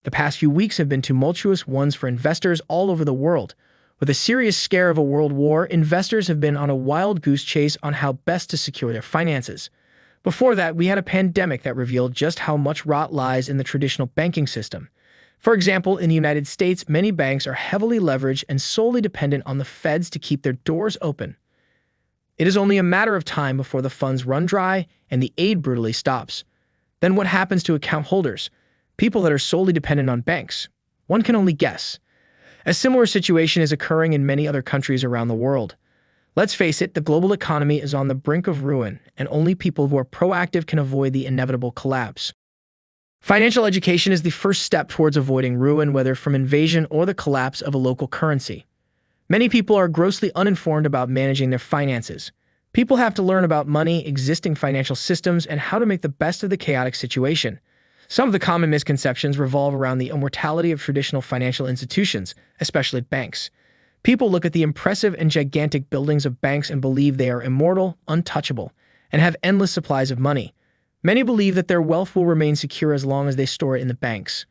The past few weeks have been tumultuous ones for investors all over the world. With a serious scare of a world war, investors have been on a wild goose chase on how best to secure their finances. Before that, we had a pandemic that revealed just how much rot lies in the traditional banking system. For example, in the United States, many banks are heavily leveraged and solely dependent on the feds to keep their doors open. It is only a matter of time before the funds run dry and the aid brutally stops. Then what happens to account holders, people that are solely dependent on banks? One can only guess. A similar situation is occurring in many other countries around the world. Let's face it, the global economy is on the brink of ruin, and only people who are proactive can avoid the inevitable collapse. Financial education is the first step towards avoiding ruin, whether from invasion or the collapse of a local currency. Many people are grossly uninformed about managing their finances. People have to learn about money, existing financial systems, and how to make the best of the chaotic situation. Some of the common misconceptions revolve around the immortality of traditional financial institutions, especially banks. People look at the impressive and gigantic buildings of banks and believe they are immortal, untouchable, and have endless supplies of money. Many believe that their wealth will remain secure as long as they store it in the banks.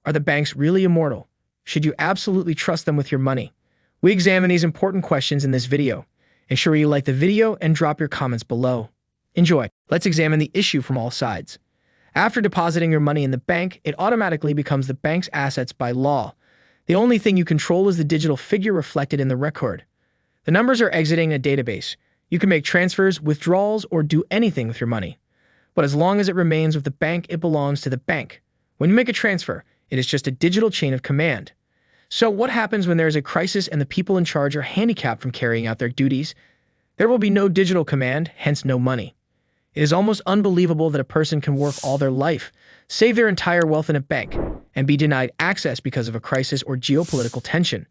Are the banks really immortal? Should you absolutely trust them with your money? We examine these important questions in this video. Ensure you like the video and drop your comments below. Enjoy. Let's examine the issue from all sides. After depositing your money in the bank, it automatically becomes the bank's assets by law. The only thing you control is the digital figure reflected in the record. The numbers are exiting a database. You can make transfers, withdrawals, or do anything with your money. But as long as it remains with the bank, it belongs to the bank. When you make a transfer, it is just a digital chain of command. So what happens when there is a crisis and the people in charge are handicapped from carrying out their duties? There will be no digital command, hence no money. It is almost unbelievable that a person can work all their life, save their entire wealth in a bank, and be denied access because of a crisis or geopolitical tension.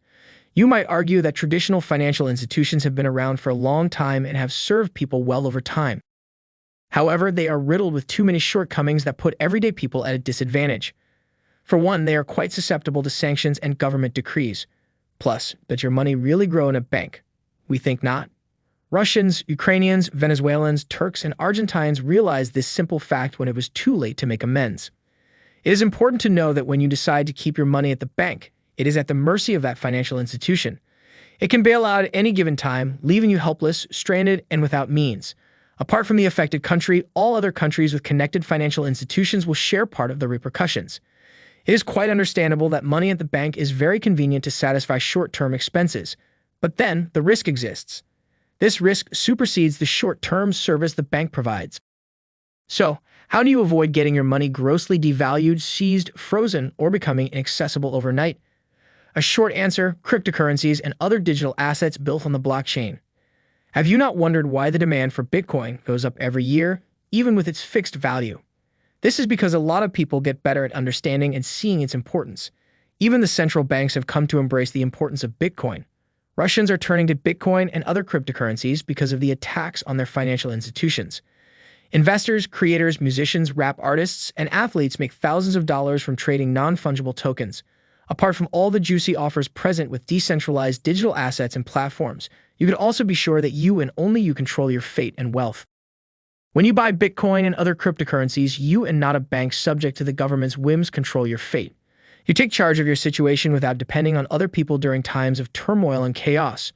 You might argue that traditional financial institutions have been around for a long time and have served people well over time. However, they are riddled with too many shortcomings that put everyday people at a disadvantage. For one, they are quite susceptible to sanctions and government decrees. Plus, does your money really grow in a bank? We think not. Russians, Ukrainians, Venezuelans, Turks, and Argentines realized this simple fact when it was too late to make amends. It is important to know that when you decide to keep your money at the bank, it is at the mercy of that financial institution. It can bail out at any given time, leaving you helpless, stranded, and without means. Apart from the affected country, all other countries with connected financial institutions will share part of the repercussions. It is quite understandable that money at the bank is very convenient to satisfy short-term expenses. But then, the risk exists. This risk supersedes the short-term service the bank provides. So, how do you avoid getting your money grossly devalued, seized, frozen, or becoming inaccessible overnight? A short answer: cryptocurrencies and other digital assets built on the blockchain. Have you not wondered why the demand for Bitcoin goes up every year, even with its fixed value? This is because a lot of people get better at understanding and seeing its importance. Even the central banks have come to embrace the importance of Bitcoin. Russians are turning to Bitcoin and other cryptocurrencies because of the attacks on their financial institutions. Investors, creators, musicians, rap artists, and athletes make thousands of dollars from trading non-fungible tokens. Apart from all the juicy offers present with decentralized digital assets and platforms, you can also be sure that you and only you control your fate and wealth. When you buy Bitcoin and other cryptocurrencies, you and not a bank subject to the government's whims control your fate. You take charge of your situation without depending on other people during times of turmoil and chaos.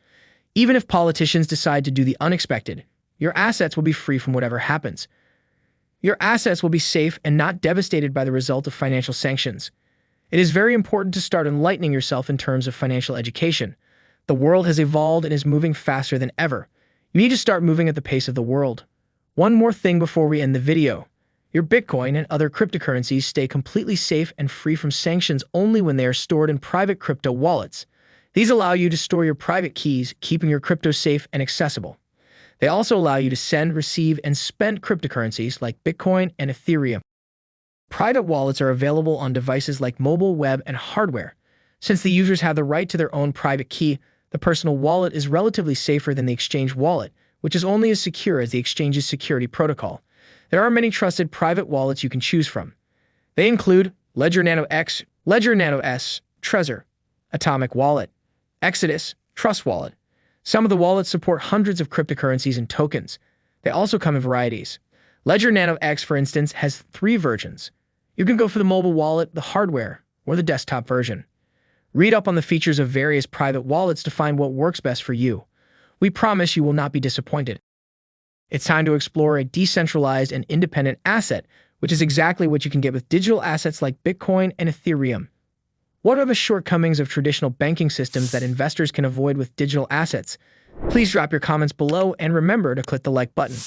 Even if politicians decide to do the unexpected, your assets will be free from whatever happens. Your assets will be safe and not devastated by the result of financial sanctions. It is very important to start enlightening yourself in terms of financial education. The world has evolved and is moving faster than ever. You need to start moving at the pace of the world. One more thing before we end the video. Your Bitcoin and other cryptocurrencies stay completely safe and free from sanctions only when they are stored in private crypto wallets. These allow you to store your private keys, keeping your crypto safe and accessible. They also allow you to send, receive, and spend cryptocurrencies like Bitcoin and Ethereum. Private wallets are available on devices like mobile, web, and hardware. Since the users have the right to their own private key, the personal wallet is relatively safer than the exchange wallet, which is only as secure as the exchange's security protocol. There are many trusted private wallets you can choose from. They include Ledger Nano X, Ledger Nano S, Trezor, Atomic Wallet, Exodus, Trust Wallet. Some of the wallets support hundreds of cryptocurrencies and tokens. They also come in varieties. Ledger Nano X, for instance, has 3 versions. You can go for the mobile wallet, the hardware, or the desktop version. Read up on the features of various private wallets to find what works best for you. We promise you will not be disappointed. It's time to explore a decentralized and independent asset, which is exactly what you can get with digital assets like Bitcoin and Ethereum. What are the shortcomings of traditional banking systems that investors can avoid with digital assets? Please drop your comments below and remember to click the like button.